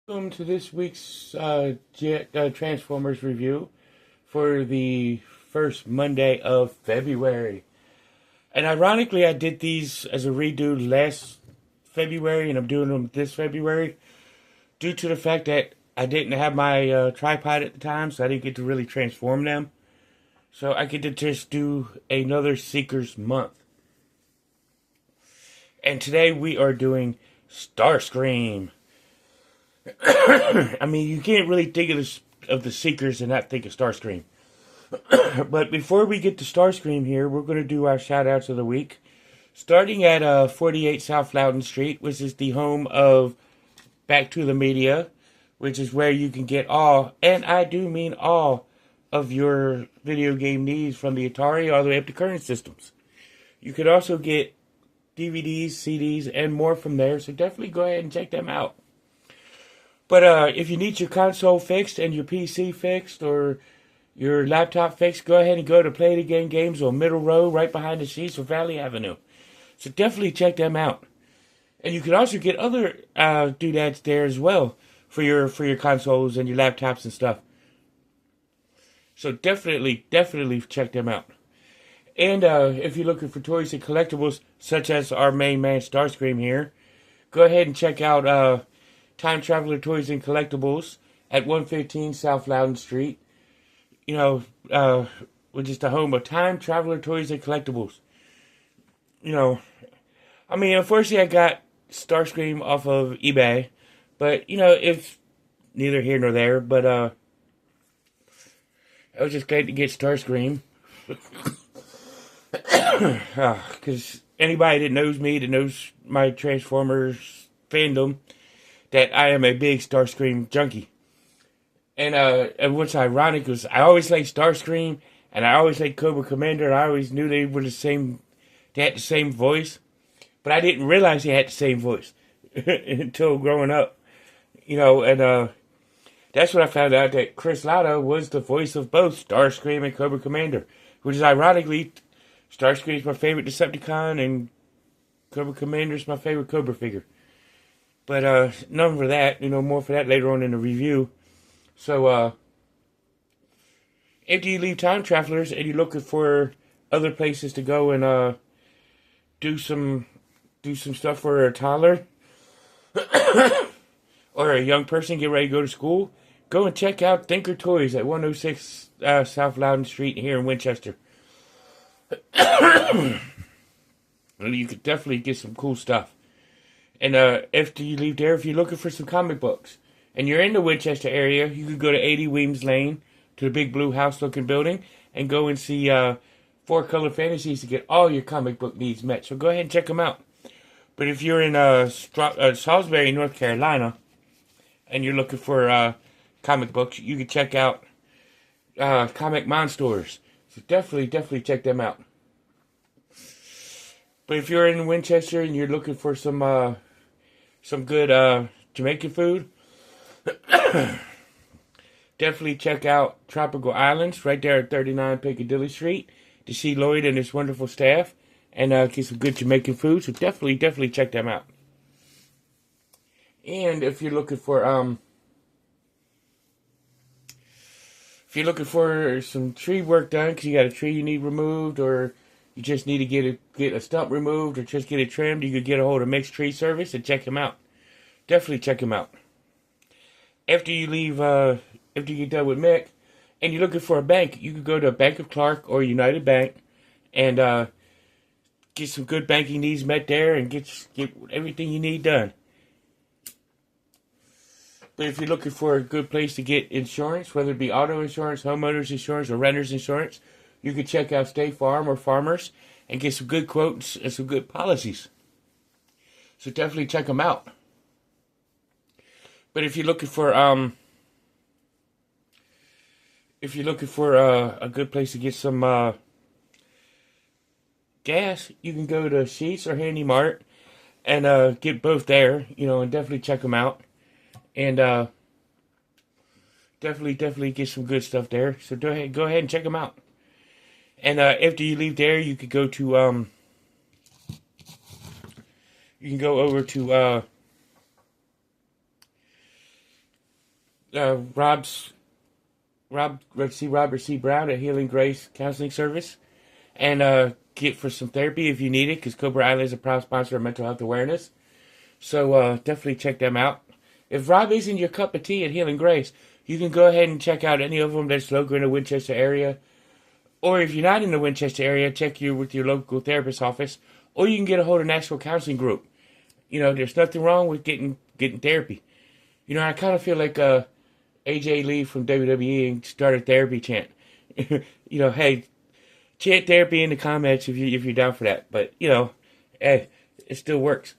Welcome to this week's Transformers review for the first Monday of February. And ironically, I did these as a redo last February, and I'm doing them this February due to the fact that I didn't have my tripod at the time, so I didn't get to really transform them. So I get to just do another Seekers month. And today we are doing Starscream. I mean, you can't really think of the Seekers and not think of Starscream. But before we get to Starscream here, we're going to do our shout-outs of the week. Starting at 48 South Loudon Street, which is the home of Back to the Media, which is where you can get all, and I do mean all, of your video game needs from the Atari all the way up to current systems. You could also get DVDs, CDs, and more from there, so definitely go ahead and check them out. But if you need your console fixed and your PC fixed or your laptop fixed, go ahead and go to Play It Again Games on Middle Row right behind the Sheets of Valley Avenue. So definitely check them out. And you can also get other doodads there as well for your consoles and your laptops and stuff. So definitely check them out. And if you're looking for toys and collectibles, such as our main man Starscream here, go ahead and check out Time Traveler Toys and Collectibles at 115 South Loudon Street. You know, which is the home of Time Traveler Toys and Collectibles. You know, I mean, unfortunately I got Starscream off of eBay. But, you know, it's neither here nor there. But, I was just glad to get Starscream. Because anybody that knows me, that knows my Transformers fandom, that I am a big Starscream junkie. And what's ironic is I always liked Starscream, and I always liked Cobra Commander, and I always knew they had the same voice. But I didn't realize they had the same voice until growing up. You know, and that's when I found out that Chris Latta was the voice of both Starscream and Cobra Commander. Which is ironically, Starscream's my favorite Decepticon, and Cobra Commander's my favorite Cobra figure. But none for that, you know, more for that later on in the review. So, after you leave Time Travelers and you're looking for other places to go and do some stuff for a toddler or a young person get ready to go to school, go and check out Thinker Toys at 106 South Loudon Street here in Winchester. You could definitely get some cool stuff. And after you leave there, if you're looking for some comic books and you're in the Winchester area, you could go to 80 Weems Lane to the big blue house-looking building and go and see Four Color Fantasies to get all your comic book needs met. So go ahead and check them out. But if you're in Salisbury, North Carolina, and you're looking for comic books, you can check out Comic Monsters. So definitely check them out. But if you're in Winchester and you're looking for some good Jamaican food, definitely check out Tropical Islands right there at 39 Piccadilly Street to see Lloyd and his wonderful staff and get some good Jamaican food. So definitely check them out. And if you're looking for some tree work done because you got a tree you need removed, or you just need to get a stump removed, or just get it trimmed, you could get a hold of Mixed Tree Service and check him out. Definitely check him out. After you get done with Mick, and you're looking for a bank, you could go to Bank of Clark or United Bank and get some good banking needs met there and get everything you need done. But if you're looking for a good place to get insurance, whether it be auto insurance, homeowners insurance, or renter's insurance, you can check out State Farm or Farmers and get some good quotes and some good policies. So definitely check them out. But if you're looking for a good place to get some gas, you can go to Sheets or Handy Mart and get both there, you know, and definitely check them out. And definitely get some good stuff there. So go ahead and check them out. And after you leave there, you could go to you can go over to Robert C. Brown at Healing Grace Counseling Service, and get for some therapy if you need it, because Cobra Island is a proud sponsor of mental health awareness. So definitely check them out. If Rob isn't your cup of tea at Healing Grace, you can go ahead and check out any of them that's local in the Winchester area. Or if you're not in the Winchester area, check with your local therapist office. Or you can get a hold of National Counseling Group. You know, there's nothing wrong with getting therapy. You know, I kind of feel like AJ Lee from WWE and start a therapy chant. You know, hey, chant therapy in the comments if you're down for that. But you know, hey, it still works.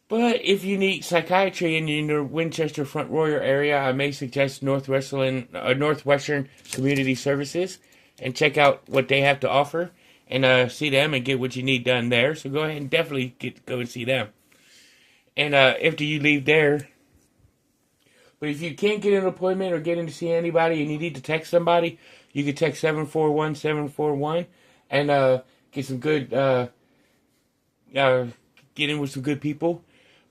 But if you need psychiatry in the Winchester Front Royal area, I may suggest Northwestern Community Services and check out what they have to offer and see them and get what you need done there. So go ahead and definitely go and see them. And after you leave there, but if you can't get an appointment or get in to see anybody and you need to text somebody, you can text 741-741 and get some good, get in with some good people.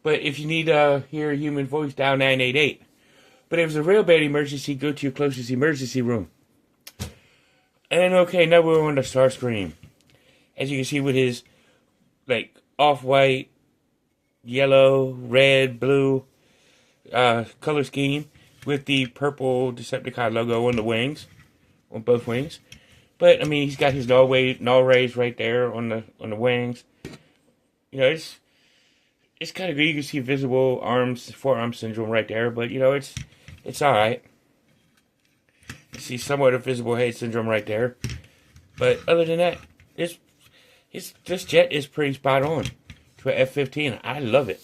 But if you need to hear a human voice, dial 988. But if it's a real bad emergency, go to your closest emergency room. And okay, now we're on to Starscream. As you can see with his, like, off-white, yellow, red, blue color scheme with the purple Decepticon logo on the wings, on both wings. But, I mean, he's got his null rays right there on the wings. You know, it's kind of good. You can see visible forearm syndrome right there, but you know it's all right. You see somewhat of visible head syndrome right there, but other than that, this jet is pretty spot on to an F-15. I love it.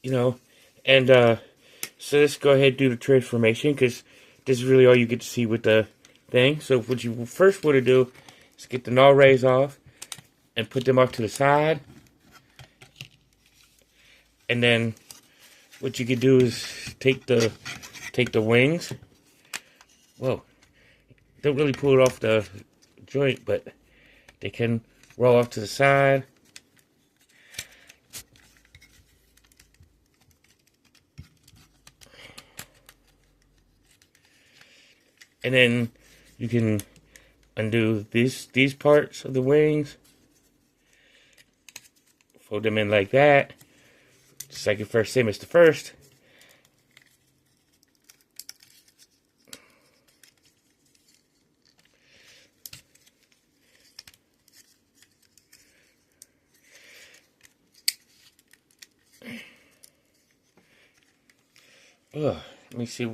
You know, and so let's go ahead and do the transformation because this is really all you get to see with the thing. So what you first want to do is get the null rays off and put them off to the side. And then what you can do is take the wings. Whoa. Don't really pull it off the joint, but they can roll off to the side. And then you can undo these parts of the wings. Fold them in like that. Second first, same as the first. Let me see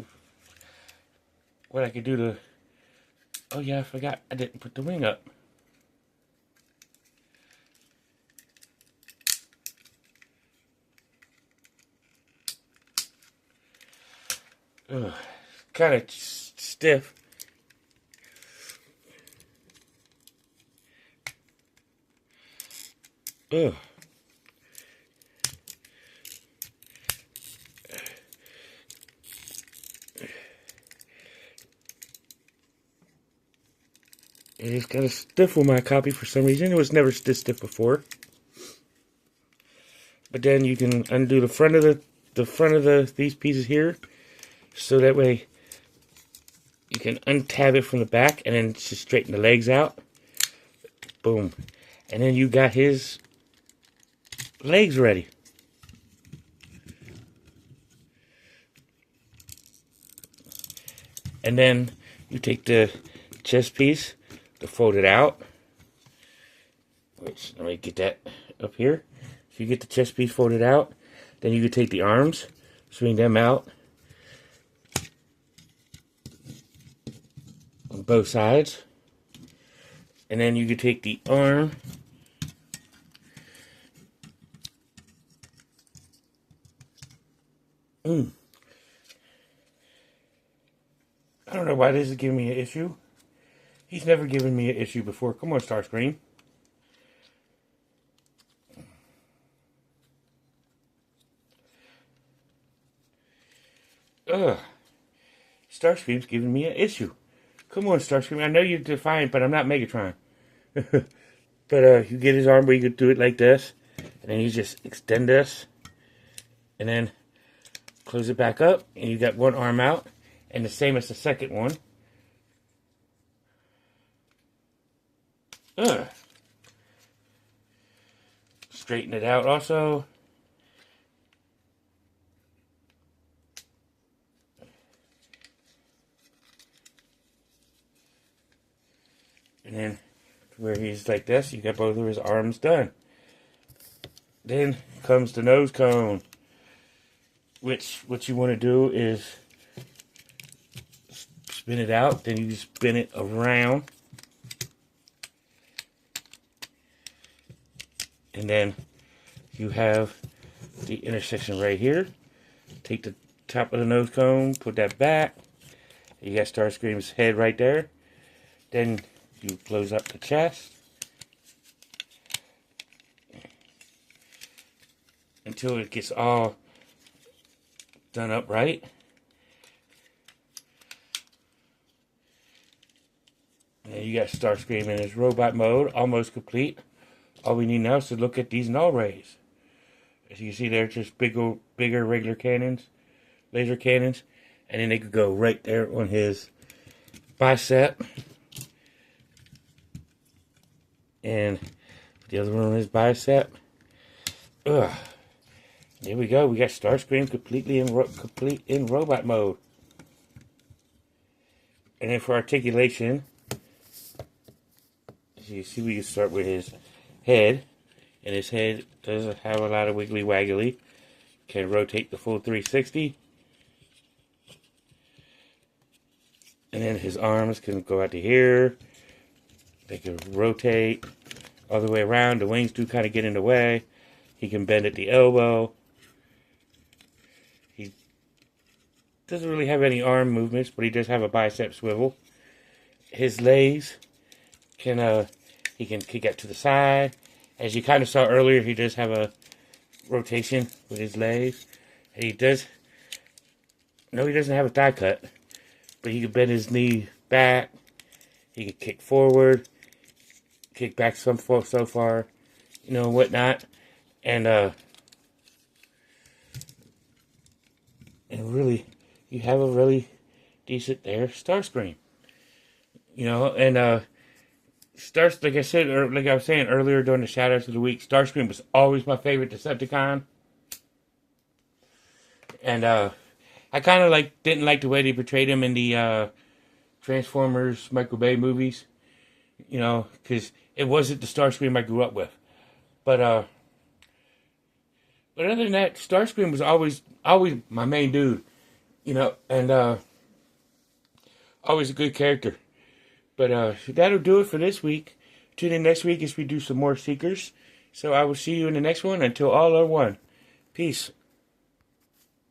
what I could do to... Oh yeah, I forgot. I didn't put the wing up. Kind of stiff. Ugh. It is kind of stiff with my copy for some reason. It was never this stiff before. But then you can undo the front of these pieces here. So that way you can untab it from the back and then just straighten the legs out. Boom. And then you got his legs ready. And then you take the chest piece to fold it out. Which, let me get that up here. So you get the chest piece folded out. Then you can take the arms, swing them out on both sides. And then you can take the arm I don't know why this is giving me an issue. He's never given me an issue before. Come on, Starscream. Ugh. Starscream's giving me an issue. Come on, Starscream. I know you're defiant, but I'm not Megatron. But you get his arm where you could do it like this. And then you just extend this. And then close it back up, and you got one arm out, and the same as the second one. Straighten it out also. And then where he's like this, you got both of his arms done. Then comes the nose cone, which what you want to do is spin it out, then you spin it around. And then you have the intersection right here. Take the top of the nose cone, put that back. You got Starscream's head right there. Then you close up the chest until it gets all done up right. And you got Starscream in his robot mode, almost complete. All we need now is to look at these null rays. As you can see, they're just bigger regular cannons, laser cannons, and then they could go right there on his bicep, and the other one on his bicep. There we go. We got Starscream completely in robot mode. And then for articulation, as you see, we can start with his head, and his head does have a lot of wiggly waggly. Can rotate the full 360, and then his arms can go out to here. They can rotate all the way around. The wings do kind of get in the way. He can bend at the elbow. He doesn't really have any arm movements, but he does have a bicep swivel. His legs can he can kick out to the side. As you kind of saw earlier, he does have a rotation with his legs. And he doesn't have a thigh cut, but he can bend his knee back. He can kick forward, kick back so far, whatnot. And really, you have a really decent there Starscream. Like I said, or like I was saying earlier during the shoutouts of the week, Starscream was always my favorite Decepticon. And I kind of didn't like the way they portrayed him in the Transformers Michael Bay movies, because it wasn't the Starscream I grew up with. But other than that, Starscream was always my main dude, and always a good character. But that'll do it for this week. Tune in next week as we do some more Seekers. So I will see you in the next one. Until all are one. Peace.